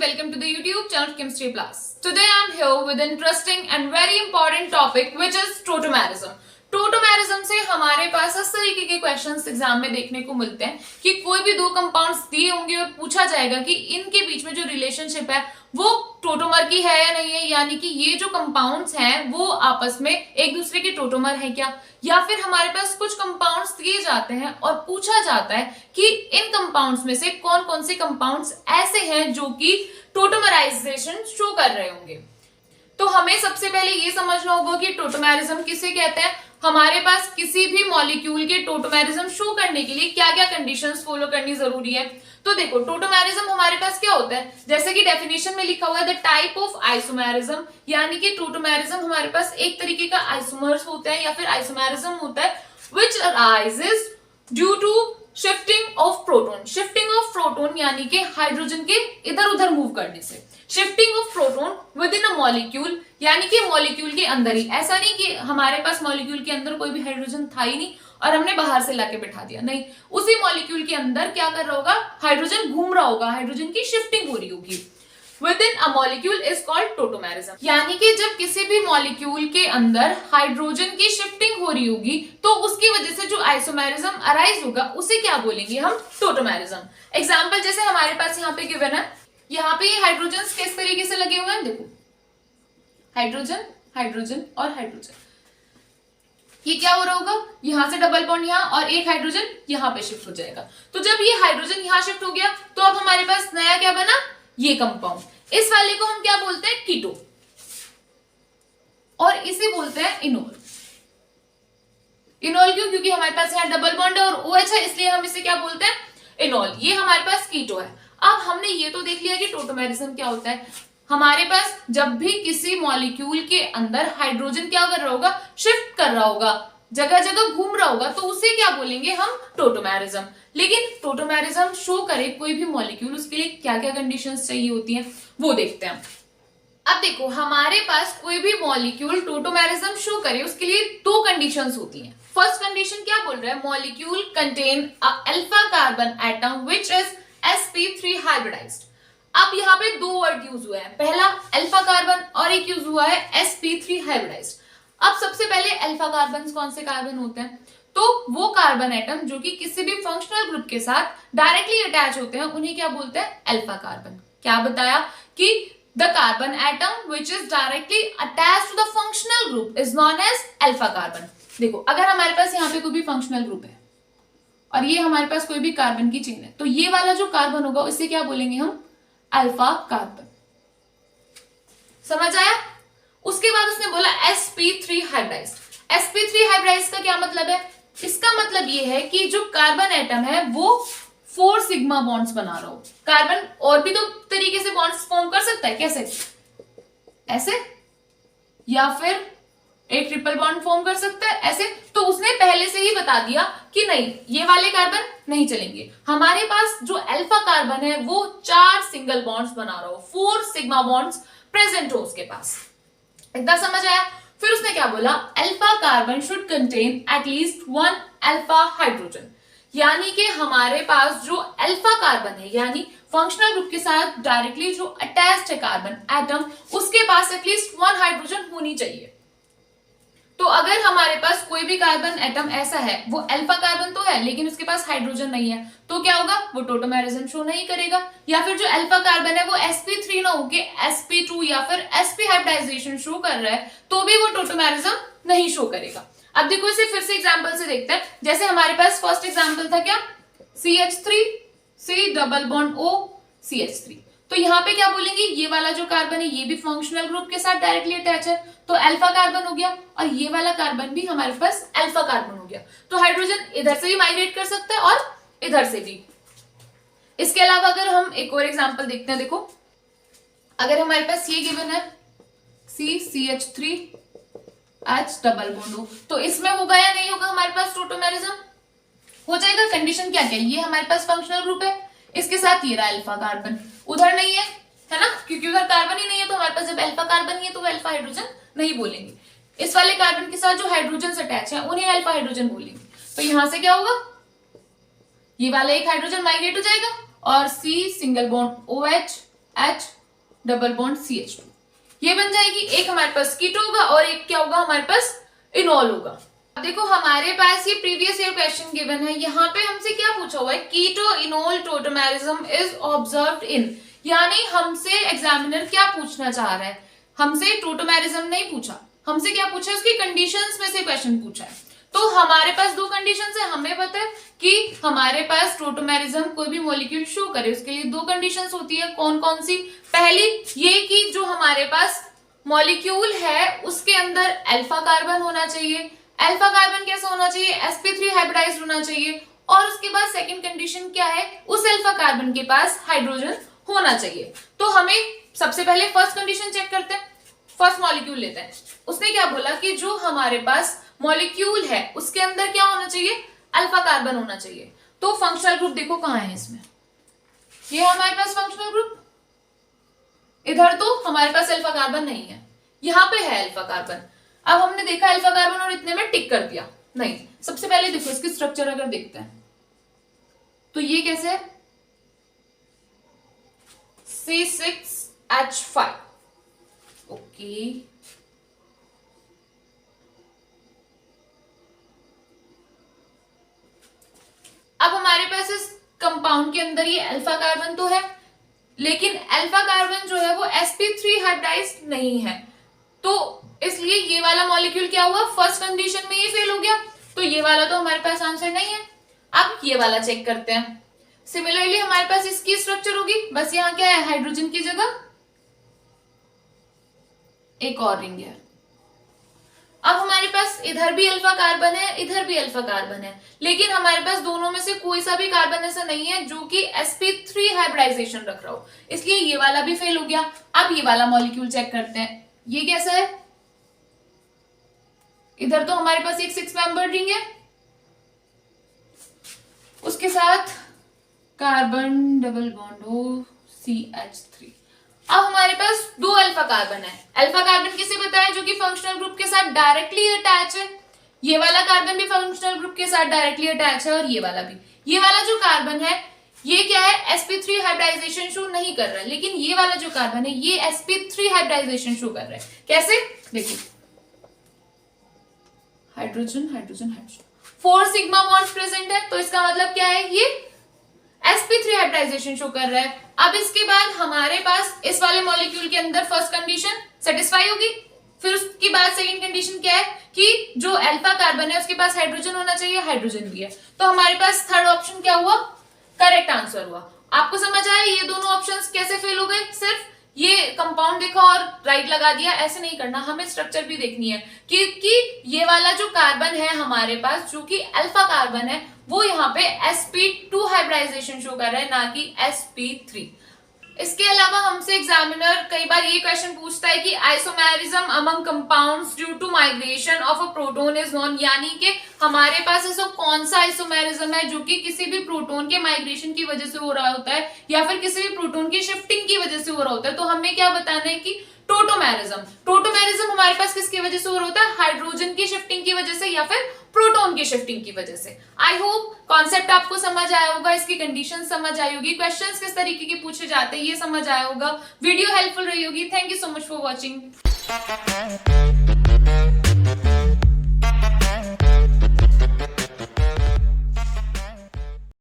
welcome to the YouTube channel Chemistry Plus. Today I am here with an interesting and very important topic which is tautomerism. Tautomerism से हमारे पास इस तरीके के questions exam में देखने को मिलते हैं कि कोई भी दो कंपाउंड्स दिए होंगे और पूछा जाएगा कि इनके बीच में जो रिलेशनशिप है वो टोटोमर की है या नहीं है, यानी कि ये जो कंपाउंड्स हैं वो आपस में एक दूसरे के टोटोमर है क्या, या फिर हमारे पास कुछ कंपाउंड्स दिए जाते हैं और पूछा जाता है कि इन कंपाउंड्स में से कौन कौन से कंपाउंड्स ऐसे हैं जो कि टोटोमराइजेशन शो कर रहे होंगे। तो हमें सबसे पहले ये समझना होगा कि टोटोमेरिज्म किसे कहते हैं। हमारे पास किसी भी मॉलिक्यूल के टोटोमेरिज्म शो करने के लिए क्या क्या कंडीशंस फॉलो करनी जरूरी है। तो देखो टोटोमेरिज्म हमारे पास क्या होता है, जैसे कि डेफिनेशन में लिखा हुआ है द टाइप ऑफ आइसोमेरिज्म, यानी कि टोटोमेरिज्म हमारे पास एक तरीके का आइसोमर्स होता है या फिर आइसोमेरिज्म होता है which arises due to shifting of proton. Shifting of proton यानी कि हाइड्रोजन के इधर उधर मूव करने से। Shifting of proton within a molecule, यानी कि मॉलिक्यूल के अंदर ही। ऐसा नहीं कि हमारे पास मॉलिक्यूल के अंदर कोई भी हाइड्रोजन था ही नहीं और हमने बाहर से लाके बिठा दिया, नहीं, उसी मॉलिक्यूल के अंदर क्या कर रहा होगा, हाइड्रोजन घूम रहा होगा, हाइड्रोजन की शिफ्टिंग हो रही होगी। Within a molecule is called tautomerism, यानी कि जब किसी भी मॉलिक्यूल के अंदर हाइड्रोजन की शिफ्टिंग हो रही होगी तो उसकी वजह से जो आइसोमेरिज्म अराइज होगा उसे क्या बोलेंगे हम, टोटोमेरिज्म। एग्जांपल जैसे हमारे पास यहाँ पे गिवन है, यहाँ पे हाइड्रोजन किस तरीके से लगे हुए हैं, देखो हाइड्रोजन हाइड्रोजन और हाइड्रोजन, ये क्या हो रहा होगा, यहाँ से डबल बॉन्ड यहाँ और एक हाइड्रोजन यहाँ पे शिफ्ट हो जाएगा। तो जब ये हाइड्रोजन यहाँ शिफ्ट हो गया तो अब हमारे पास नया क्या बना, ये कंपाउंड। इस वाले को हम क्या बोलते हैं, कीटो, और इसे बोलते हैं इनोल। इनोल क्यों, क्योंकि हमारे पास यहाँ डबल बॉन्ड है और OH है, इसलिए हम इसे क्या बोलते हैं, इनोल। ये हमारे पास कीटो है। अब हमने ये तो देख लिया कि टोटोमेरिज्म क्या होता है। हमारे पास जब भी किसी मॉलिक्यूल के अंदर हाइड्रोजन क्या कर रहा होगा, शिफ्ट कर रहा होगा, जगह जगह घूम रहा होगा, तो उसे क्या बोलेंगे हम, टोटोमेरिज्म। लेकिन टोटोमेरिज्म शो करे कोई भी मॉलिक्यूल, उसके लिए क्या क्या कंडीशंस चाहिए होती हैं वो देखते हैं। अब देखो हमारे पास कोई भी मॉलिक्यूल टोटोमेरिज्म शो करे उसके लिए दो कंडीशंस होती हैं। फर्स्ट कंडीशन क्या बोल रहा है, molecule contain a alpha carbon atom which is sp3 hybridized. अब यहाँ पे दो वर्ड यूज हुए हैं, पहला अल्फा कार्बन और एक यूज हुआ है sp3 हाइब्रिडाइज्ड। अब सबसे पहले अल्फा कार्बन कौन से कार्बन होते हैं, तो वो कार्बन एटम जो कि किसी भी फंक्शनल ग्रुप के साथ डायरेक्टली अटैच होते हैं उन्हें क्या बोलते हैं, अल्फा कार्बन। क्या बताया कि the carbon atom which is directly attached to the functional group is known as alpha carbon. देखो अगर हमारे पास यहाँ पे कोई भी फंक्शनल ग्रुप है और ये हमारे पास कोई भी कार्बन की चेन है, तो ये वाला जो कार्बन होगा इसे क्या बोलेंगे हम, अल्फा कार्बन। समझ आया। उसके बाद उसने बोला sp3 हाइब्रिडाइज्ड। sp3 हाइब्रिडाइज्ड का क्या मतलब है, इसका मतलब ये है कि जो कार्बन एटम है वो 4 सिग्मा बॉन्ड्स बना रहा हो। कार्बन और भी तो तरीके से बॉन्ड्स फॉर्म कर सकता है, कैसे, ऐसे, या फिर एक ट्रिपल बॉन्ड फॉर्म कर सकता है ऐसे। तो उसने पहले से ही बता दिया कि नहीं, ये वाले कार्बन नहीं चलेंगे, हमारे पास जो अल्फा कार्बन है वो 4 सिंगल बॉन्ड्स बना रहा हो, 4 सिग्मा बॉन्ड्स प्रेजेंट हो उसके पास। इतना समझ आया। फिर उसने क्या बोला, alpha carbon should contain at least 1 alpha hydrogen, यानी कि हमारे पास जो अल्फा कार्बन है यानी फंक्शनल ग्रुप के साथ डायरेक्टली जो अटैच्ड है कार्बन एटम, उसके पास एटलीस्ट 1 हाइड्रोजन होनी चाहिए। तो अगर हमारे पास कोई भी कार्बन एटम ऐसा है, वो अल्फा कार्बन तो है लेकिन उसके पास हाइड्रोजन नहीं है, तो क्या होगा, वो टोटोमेरिज्म शो नहीं करेगा। या फिर जो अल्फा कार्बन है वो sp3 ना होके sp2 या फिर sp हाइब्रिडाइजेशन शो कर रहा है, तो भी वो टोटोमेरिज्म नहीं शो करेगा। अब देखो इसे फिर से एग्जांपल से देखते हैं। जैसे हमारे पास फर्स्ट एग्जांपल था क्या, CH3 C double bond O CH3। तो यहाँ पे क्या बोलेंगे, ये वाला जो कार्बन है ये भी फंक्शनल ग्रुप के साथ डायरेक्टली अटैच है, तो अल्फा कार्बन हो गया, और ये वाला कार्बन भी हमारे पास अल्फा कार्बन हो गया। तो हाइड्रोजन इधर से भी माइग्रेट कर सकता है और इधर से भी। इसके अलावा अगर हम एक और एग्जांपल देखते हैं, देखो अगर हमारे पास ये गिवन है CCH3 H double bond O, तो इसमें होगा या नहीं होगा हमारे पास टोटोमेरिज्म, हो जाएगा। कंडीशन क्या क्या, ये हमारे पास फंक्शनल ग्रुप है, इसके साथ ये रहा अल्फा कार्बन, उधर नहीं है ना, क्योंकि उधर कार्बन ही नहीं है, तो हमारे पास जब अल्फा कार्बन ही है तो अल्फा हाइड्रोजन नहीं बोलेंगे। इस वाले कार्बन के साथ जो हाइड्रोजन अटैच है उन्हें अल्फा हाइड्रोजन बोलेंगे। तो यहां से क्या होगा, ये वाला एक हाइड्रोजन माइग्रेट हो जाएगा और C single bond OH H double bond CH2, ये बन जाएगी। एक हमारे पास कीटो होगा और एक क्या होगा हमारे पास इनॉल होगा। अब देखो हमारे पास ये प्रीवियस ईयर क्वेश्चन गिवन है, यहाँ पे हमसे क्या पूछा हुआ है, keto enol tautomerism is observed in, यानी हमसे एग्जामिनर क्या पूछना चाह रहा है, हमसे टोटोमेरिज्म नहीं पूछा, हमसे क्या पूछा है, उसकी कंडीशंस में से क्वेश्चन पूछा है। तो हमारे पास दो कंडीशंस है, हमें पता है कि हमारे पास टोटोमेरिज्म कोई भी मॉलिक्यूल शो करे उसके लिए दो कंडीशंस होती है, कौन कौन सी, पहली ये कि जो हमारे पास मॉलिक्यूल है उसके अंदर अल्फा कार्बन होना चाहिए, अल्फा कार्बन कैसा होना चाहिए, sp3 हाइब्रिडाइज्ड होना चाहिए, और उसके बाद सेकंड कंडीशन क्या है, उस अल्फा कार्बन के पास हाइड्रोजन होना चाहिए। तो हमें सबसे पहले फर्स्ट कंडीशन चेक करते हैं, फर्स्ट मॉलिक्यूल लेते हैं, उसने क्या बोला कि जो हमारे पास मॉलिक्यूल है उसके अंदर क्या होना चाहिए, अल्फा कार्बन होना चाहिए। तो फंक्शनल ग्रुप देखो कहाँ है इसमें, ये हमारे पास फंक्शनल ग्रुप, इधर तो हमारे पास अल्फा कार्बन नहीं है, यहाँ पे है अल्फा कार्बन। अब हमने देखा अल्फा कार्बन और इतने में टिक कर दिया, नहीं, सबसे पहले देखो इसकी स्ट्रक्चर अगर देखते हैं तो ये कैसे है, C6H5, ओके, अब हमारे पास इस कंपाउंड के अंदर ये अल्फा कार्बन तो है, लेकिन अल्फा कार्बन जो है वो sp3 हाइब्रिडाइज्ड नहीं है, तो इसलिए ये वाला मॉलिक्यूल क्या हुआ, फर्स्ट कंडीशन में ये फेल हो गया, तो ये वाला तो हमारे पास आंसर नहीं है। अब ये वाला चेक करते हैं, सिमिलरली हमारे पास इसकी स्ट्रक्चर होगी, बस यहाँ क्या है, हाइड्रोजन की जगह एक और रिंग है। अब हमारे पास इधर भी अल्फा कार्बन है, इधर भी अल्फा कार्बन है, लेकिन हमारे पास दोनों में से कोई सा भी कार्बन ऐसा नहीं है जो कि sp3 हाइब्रिडाइजेशन रख रहा हो, इसलिए ये वाला भी फेल हो गया। अब ये वाला मॉलिक्यूल चेक करते हैं, ये कैसा है, इधर तो हमारे पास एक 6 मेंबर रिंग है, उसके साथ कार्बन डबल बॉन्ड हो CH3। अब हमारे पास दो अल्फा कार्बन है, अल्फा कार्बन किसे बताया, जो कि फंक्शनल ग्रुप के साथ डायरेक्टली अटैच है, ये वाला कार्बन भी फंक्शनल ग्रुप के साथ डायरेक्टली अटैच है, और ये वाला भी। ये वाला जो कार्बन है ये क्या है, sp3 हाइब्रिडाइजेशन शो नहीं कर रहा है, लेकिन ये वाला जो कार्बन है ये sp3 हाइब्रिडाइजेशन शो कर रहा है। कैसे, देखिए, hydrogen hydrogen hydrogen, 4 sigma bonds present है, तो इसका मतलब क्या है, ये sp3 हाइब्रिडाइजेशन शो कर रहा है। अब इसके बाद हमारे पास इस वाले मॉलिक्यूल के अंदर फर्स्ट कंडीशन सेटिस्फाई होगी, फिर उसके बाद सेकंड कंडीशन क्या है कि जो अल्फा कार्बन है उसके पास हाइड्रोजन होना चाहिए, हाइड्रोजन भी है, तो हमारे पास थर्ड ऑप्शन क्या हुआ, करेक्ट आंसर हुआ। आपको समझ आया ये दोनों ऑप्शंस कैसे फेल हो गए, सिर्फ ये कंपाउंड देखा और राइट लगा दिया, ऐसे नहीं करना, हमें स्ट्रक्चर भी देखनी है, क्योंकि ये वाला जो कार्बन है हमारे पास जो कि अल्फा कार्बन है वो यहाँ पे sp2 हाइब्रिडाइजेशन शो कर रहा है, ना कि sp3। इसके अलावा हमसे एग्जामिनर कई बार ये क्वेश्चन पूछता है कि isomerism among compounds due to migration of a proton is known, यानी कि हमारे पास ऐसा कौन सा आइसोमेरिज्म है जो कि किसी भी प्रोटोन के माइग्रेशन की वजह से हो रहा होता है या फिर किसी भी प्रोटोन की शिफ्टिंग की वजह से हो रहा होता है। तो हमें क्या बताना है कि टोटोमेरिज्म, टोटोमेरिज्म हमारे पास किसकी वजह से हो रहा होता है, हाइड्रोजन की शिफ्टिंग की वजह से या फिर प्रोटोन की शिफ्टिंग की वजह से। आई होप कॉन्सेप्ट आपको समझ आया होगा, इसकी कंडीशन समझ आई होगी, क्वेश्चंस किस तरीके के पूछे जाते हैं ये समझ आया होगा, वीडियो हेल्पफुल रही होगी। Thank you so much for watching.